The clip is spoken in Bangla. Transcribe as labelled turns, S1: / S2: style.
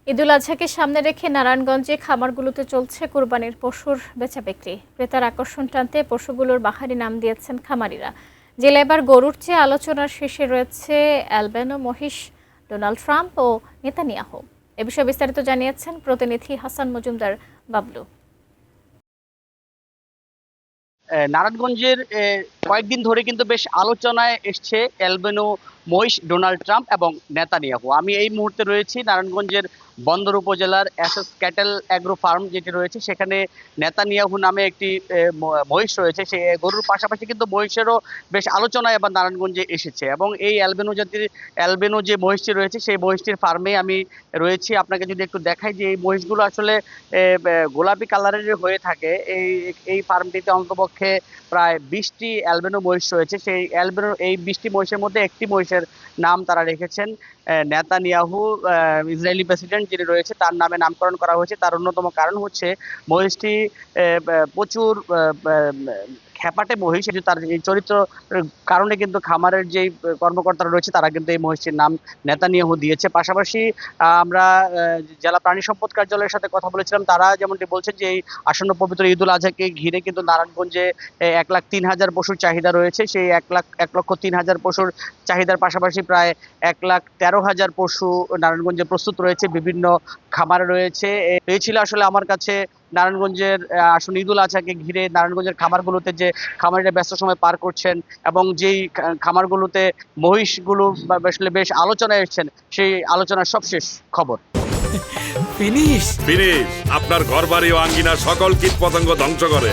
S1: ঈদুল আজহাকে সামনে রেখে নারায়ণগঞ্জে খামারগুলোতে চলছে কোরবানির পশুর বেচাবিক্রি। ক্রেতার আকর্ষণ টানতে পশুগুলোর বাহারি নাম দিয়েছেন খামারিরা। জেলায় এবার গরুর চেয়ে আলোচনার শীর্ষে রয়েছে অ্যালবেনো মহিষ, ডোনাল্ড ট্রাম্প ও নেতানিয়াহু। এ বিষয়ে বিস্তারিত জানিয়েছেন প্রতিনিধি হাসান মজুমদার বাবলু।
S2: নারায়ণগঞ্জের কয়েকদিন ধরে কিন্তু বেশ আলোচনায় এসছে অ্যালবেনো মহিষ, ডোনাল্ড ট্রাম্প এবং নেতানিয়াহু। আমি এই মুহূর্তে রয়েছি নারায়ণগঞ্জের বন্দর উপজেলার এসএস ক্যাটেল অ্যাগ্রো ফার্ম যেটি রয়েছে, সেখানে নেতানিয়াহু নামে একটি মহিষ রয়েছে। সে গরুর পাশাপাশি কিন্তু মহিষেরও বেশ আলোচনায় এবার নারায়ণগঞ্জে এসেছে এবং এই অ্যালবেনো জাতির অ্যালবেনো যে মহিষটি রয়েছে সেই মহিষটির ফার্মে আমি রয়েছি। আপনাকে যদি একটু দেখাই যে এই মহিষগুলো আসলে গোলাপি কালারের হয়ে থাকে। এই ফার্মটিতে অন্তপক্ষে প্রায় 20টি অ্যালবেনো মহিষ রয়েছে। সেই অ্যালবেনো এই 20টি মহিষের মধ্যে একটি মহিষের নাম তারা রেখেছেন নেতানিয়াহু, ইসরায়েলি প্রেসিডেন্ট যিনি রয়েছে তার নামে নামকরণ করা হয়েছে। তার অন্যতম কারণ হচ্ছে মহিষটি প্রচুর খ্যাপাটে মহিষ, তার এই চরিত্র কারণে কিন্তু খামারের যে কর্মকর্তারা রয়েছে তারা কিন্তু এই মহিষটির নাম নেতানিয়াহু দিয়েছে। পাশাপাশি আমরা জেলা প্রাণী সম্পদ কার্যালয়ের সাথে কথা বলেছিলাম, তারা যেমনটি বলছেন যে এই আসন্ন পবিত্র ঈদুল আজহাকে ঘিরে কিন্তু নারায়ণগঞ্জে 1,03,000 পশুর চাহিদা রয়েছে। সেই 1,03,000 পশুর চাহিদার পাশাপাশি প্রায় 1,13,000 পশু নারায়ণগঞ্জে প্রস্তুত রয়েছে, বিভিন্ন খামারে রয়েছে। এই ছিল আসলে আমার কাছে নারায়ণগঞ্জের আসন্ন ঈদুল আজহাকে ঘিরে নারায়ণগঞ্জের খামারগুলোতে যে খামারিরা ব্যস্ত সময় পার করছেন এবং যেই খামারগুলোতে মহিষগুলো আসলে বেশ আলোচনায় এসেছেন, সেই আলোচনার সবশেষ খবর।
S3: ফিনিশ আপনার ঘরবাড়ি ও আঙ্গিনার সকল কীট পতঙ্গ ধ্বংস করে।